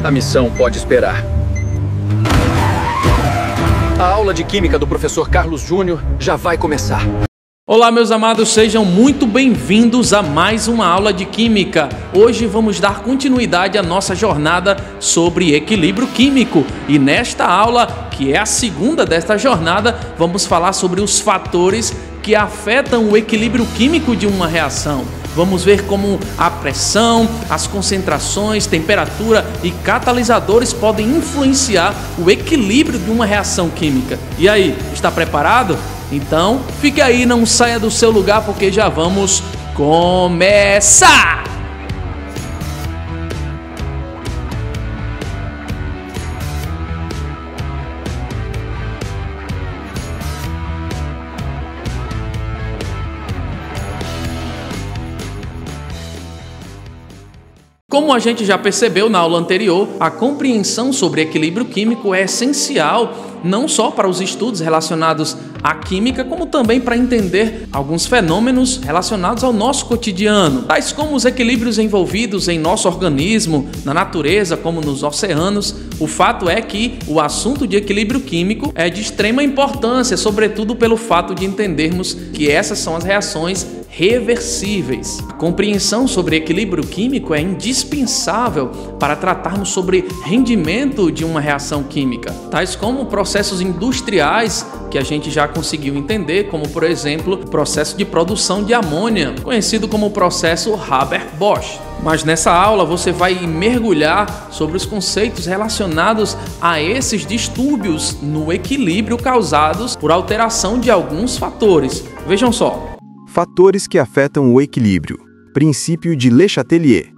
A missão pode esperar. A aula de química do professor Carlos Júnior já vai começar. Olá, meus amados, sejam muito bem-vindos a mais uma aula de química. Hoje vamos dar continuidade à nossa jornada sobre equilíbrio químico. E nesta aula, que é a segunda desta jornada, vamos falar sobre os fatores que afetam o equilíbrio químico de uma reação. Vamos ver como a pressão, as concentrações, temperatura e catalisadores podem influenciar o equilíbrio de uma reação química. E aí, está preparado? Então, fique aí, não saia do seu lugar porque já vamos começar! Como a gente já percebeu na aula anterior, a compreensão sobre equilíbrio químico é essencial não só para os estudos relacionados à química, como também para entender alguns fenômenos relacionados ao nosso cotidiano, tais como os equilíbrios envolvidos em nosso organismo, na natureza, como nos oceanos. O fato é que o assunto de equilíbrio químico é de extrema importância, sobretudo pelo fato de entendermos que essas são as reações reversíveis. A compreensão sobre equilíbrio químico é indispensável para tratarmos sobre rendimento de uma reação química, tais como processos industriais que a gente já conseguiu entender, como por exemplo, o processo de produção de amônia, conhecido como o processo Haber-Bosch. Mas nessa aula você vai mergulhar sobre os conceitos relacionados a esses distúrbios no equilíbrio causados por alteração de alguns fatores. Vejam só. Fatores que afetam o equilíbrio. Princípio de Le Chatelier.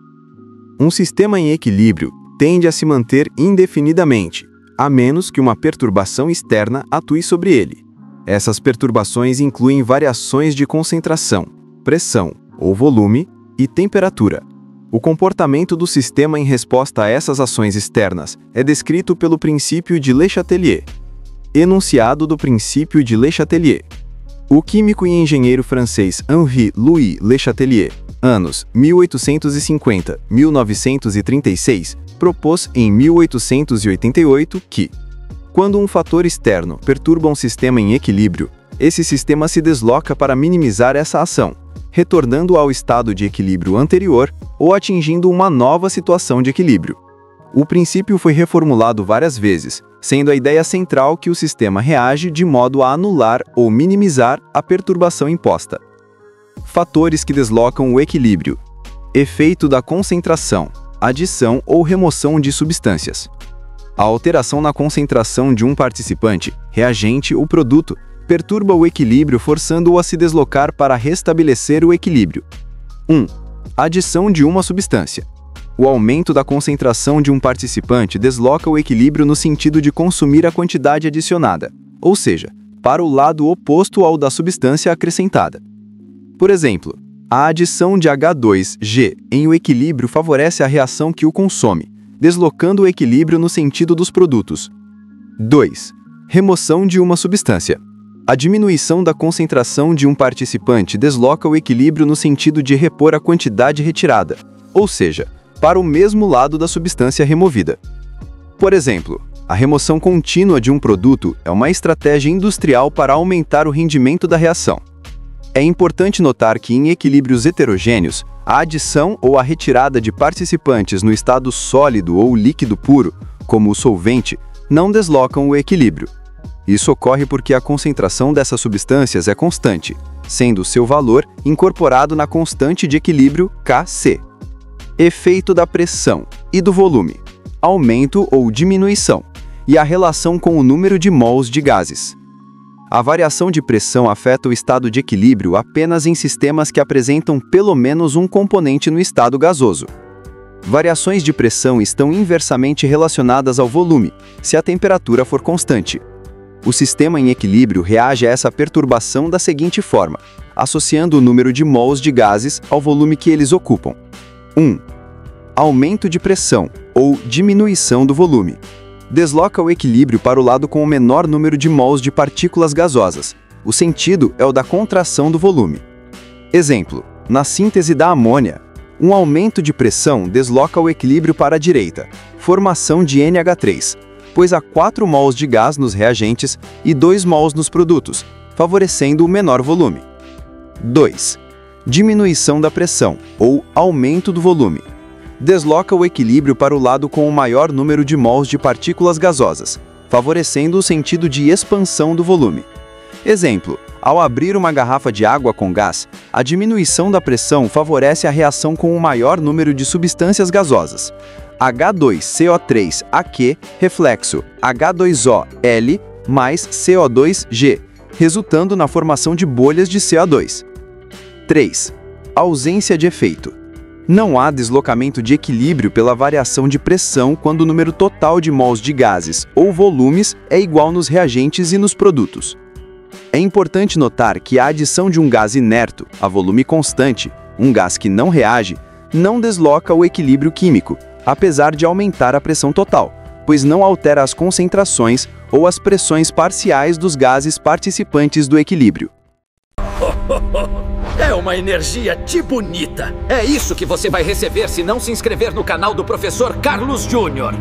Um sistema em equilíbrio tende a se manter indefinidamente, a menos que uma perturbação externa atue sobre ele. Essas perturbações incluem variações de concentração, pressão ou volume e temperatura. O comportamento do sistema em resposta a essas ações externas é descrito pelo princípio de Le Chatelier. Enunciado do princípio de Le Chatelier. O químico e engenheiro francês Henri-Louis Le Chatelier, anos 1850-1936, propôs em 1888 que, quando um fator externo perturba um sistema em equilíbrio, esse sistema se desloca para minimizar essa ação, retornando ao estado de equilíbrio anterior ou atingindo uma nova situação de equilíbrio. O princípio foi reformulado várias vezes, sendo a ideia central que o sistema reage de modo a anular ou minimizar a perturbação imposta. Fatores que deslocam o equilíbrio. Efeito da concentração, adição ou remoção de substâncias. A alteração na concentração de um participante, reagente ou produto, perturba o equilíbrio forçando-o a se deslocar para restabelecer o equilíbrio. 1. Adição de uma substância. O aumento da concentração de um participante desloca o equilíbrio no sentido de consumir a quantidade adicionada, ou seja, para o lado oposto ao da substância acrescentada. Por exemplo, a adição de H2G em o equilíbrio favorece a reação que o consome, deslocando o equilíbrio no sentido dos produtos. 2. Remoção de uma substância. A diminuição da concentração de um participante desloca o equilíbrio no sentido de repor a quantidade retirada, ou seja, para o mesmo lado da substância removida. Por exemplo, a remoção contínua de um produto é uma estratégia industrial para aumentar o rendimento da reação. É importante notar que em equilíbrios heterogêneos, a adição ou a retirada de participantes no estado sólido ou líquido puro, como o solvente, não deslocam o equilíbrio. Isso ocorre porque a concentração dessas substâncias é constante, sendo seu valor incorporado na constante de equilíbrio Kc. Efeito da pressão e do volume, aumento ou diminuição, e a relação com o número de mols de gases. A variação de pressão afeta o estado de equilíbrio apenas em sistemas que apresentam pelo menos um componente no estado gasoso. Variações de pressão estão inversamente relacionadas ao volume, se a temperatura for constante. O sistema em equilíbrio reage a essa perturbação da seguinte forma, associando o número de mols de gases ao volume que eles ocupam. 1. Aumento de pressão, ou diminuição do volume. Desloca o equilíbrio para o lado com o menor número de mols de partículas gasosas. O sentido é o da contração do volume. Exemplo, na síntese da amônia, Um aumento de pressão desloca o equilíbrio para a direita, formação de NH3, pois há 4 mols de gás nos reagentes e 2 mols nos produtos, favorecendo o menor volume. 2. Diminuição da pressão, ou aumento do volume. Desloca o equilíbrio para o lado com o maior número de mols de partículas gasosas, favorecendo o sentido de expansão do volume. Exemplo: ao abrir uma garrafa de água com gás, a diminuição da pressão favorece a reação com o maior número de substâncias gasosas. H2CO3AQ, reflexo H2OL mais CO2G, resultando na formação de bolhas de CO2. 3. Ausência de efeito. Não há deslocamento de equilíbrio pela variação de pressão quando o número total de mols de gases ou volumes é igual nos reagentes e nos produtos. É importante notar que a adição de um gás inerto a volume constante, um gás que não reage, não desloca o equilíbrio químico, apesar de aumentar a pressão total, pois não altera as concentrações ou as pressões parciais dos gases participantes do equilíbrio. É uma energia bonita. É isso que você vai receber se não se inscrever no canal do professor Carlos Júnior.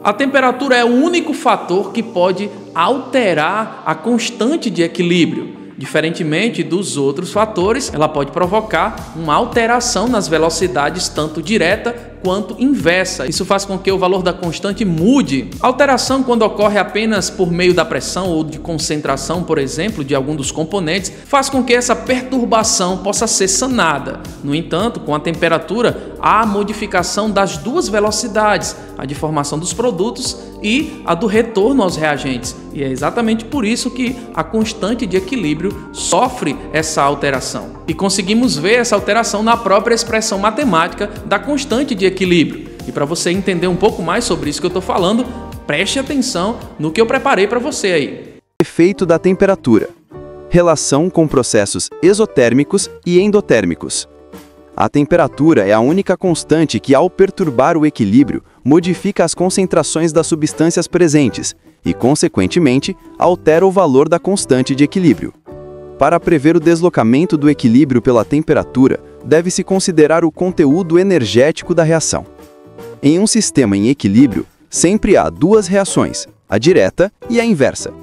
A temperatura é o único fator que pode alterar a constante de equilíbrio. Diferentemente dos outros fatores, ela pode provocar uma alteração nas velocidades tanto direta quanto inversa. Isso faz com que o valor da constante mude. A alteração, quando ocorre apenas por meio da pressão ou de concentração, por exemplo, de algum dos componentes, faz com que essa perturbação possa ser sanada. No entanto, com a temperatura, há a modificação das duas velocidades, a de formação dos produtos e a do retorno aos reagentes. E é exatamente por isso que a constante de equilíbrio sofre essa alteração. E conseguimos ver essa alteração na própria expressão matemática da constante de equilíbrio. E para você entender um pouco mais sobre isso que eu estou falando, preste atenção no que eu preparei para você aí. Efeito da temperatura. Relação com processos exotérmicos e endotérmicos. A temperatura é a única constante que, ao perturbar o equilíbrio, modifica as concentrações das substâncias presentes e, consequentemente, altera o valor da constante de equilíbrio. Para prever o deslocamento do equilíbrio pela temperatura, deve-se considerar o conteúdo energético da reação. Em um sistema em equilíbrio, sempre há duas reações, a direta e a inversa.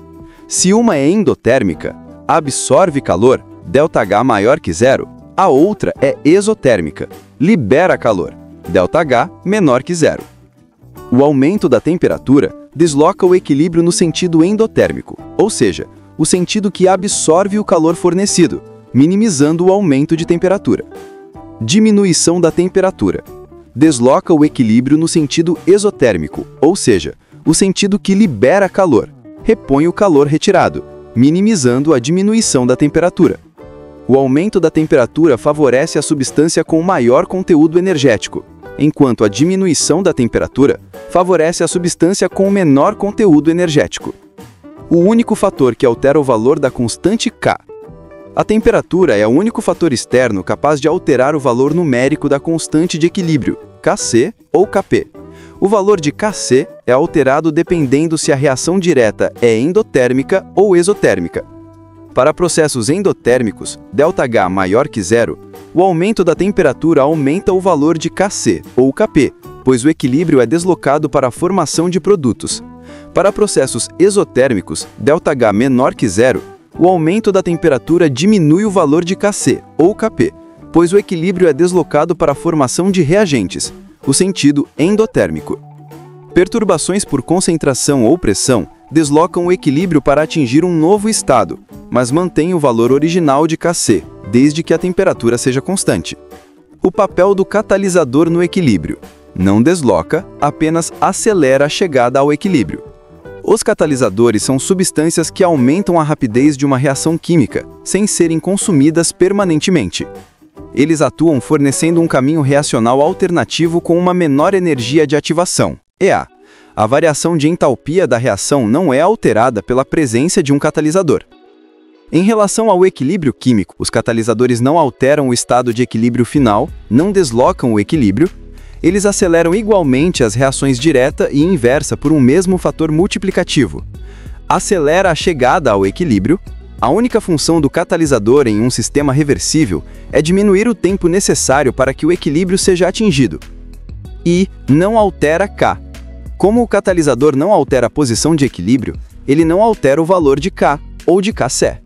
Se uma é endotérmica, absorve calor, ΔH maior que zero, a outra é exotérmica, libera calor, ΔH menor que zero. O aumento da temperatura desloca o equilíbrio no sentido endotérmico, ou seja, o sentido que absorve o calor fornecido, minimizando o aumento de temperatura. Diminuição da temperatura. Desloca o equilíbrio no sentido exotérmico, ou seja, o sentido que libera calor, repõe o calor retirado, minimizando a diminuição da temperatura. O aumento da temperatura favorece a substância com maior conteúdo energético, enquanto a diminuição da temperatura favorece a substância com menor conteúdo energético. O único fator que altera o valor da constante K. A temperatura é o único fator externo capaz de alterar o valor numérico da constante de equilíbrio, Kc ou Kp. O valor de Kc é alterado dependendo se a reação direta é endotérmica ou exotérmica. Para processos endotérmicos, ΔH maior que zero, o aumento da temperatura aumenta o valor de Kc ou Kp, pois o equilíbrio é deslocado para a formação de produtos. Para processos exotérmicos, ΔH menor que zero, o aumento da temperatura diminui o valor de Kc ou Kp, pois o equilíbrio é deslocado para a formação de reagentes, o sentido endotérmico. Perturbações por concentração ou pressão deslocam o equilíbrio para atingir um novo estado, mas mantêm o valor original de Kc, desde que a temperatura seja constante. O papel do catalisador no equilíbrio. Não desloca, apenas acelera a chegada ao equilíbrio. Os catalisadores são substâncias que aumentam a rapidez de uma reação química, sem serem consumidas permanentemente. Eles atuam fornecendo um caminho reacional alternativo com uma menor energia de ativação, EA. A variação de entalpia da reação não é alterada pela presença de um catalisador. Em relação ao equilíbrio químico, os catalisadores não alteram o estado de equilíbrio final, não deslocam o equilíbrio, eles aceleram igualmente as reações direta e inversa por um mesmo fator multiplicativo. Acelera a chegada ao equilíbrio, A única função do catalisador em um sistema reversível é diminuir o tempo necessário para que o equilíbrio seja atingido. E não altera K. Como o catalisador não altera a posição de equilíbrio, ele não altera o valor de K ou de Kc.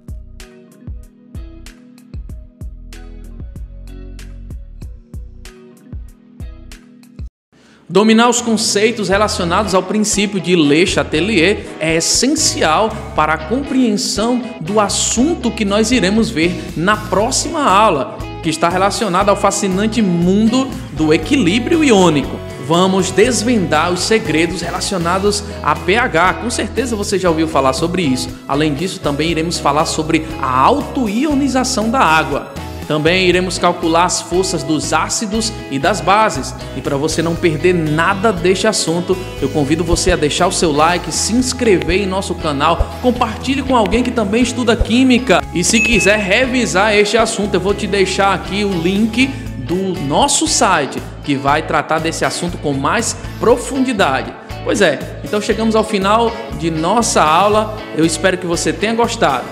Dominar os conceitos relacionados ao princípio de Le Chatelier é essencial para a compreensão do assunto que nós iremos ver na próxima aula, que está relacionado ao fascinante mundo do equilíbrio iônico. Vamos desvendar os segredos relacionados a pH. Com certeza você já ouviu falar sobre isso. Além disso, também iremos falar sobre a autoionização da água. Também iremos calcular as forças dos ácidos e das bases. E para você não perder nada deste assunto, eu convido você a deixar o seu like, se inscrever em nosso canal, compartilhe com alguém que também estuda química. E se quiser revisar este assunto, eu vou te deixar aqui o link do nosso site, que vai tratar desse assunto com mais profundidade. Pois é, então chegamos ao final de nossa aula. Eu espero que você tenha gostado.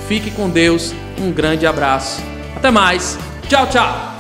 Fique com Deus, um grande abraço. Até mais. Tchau, tchau.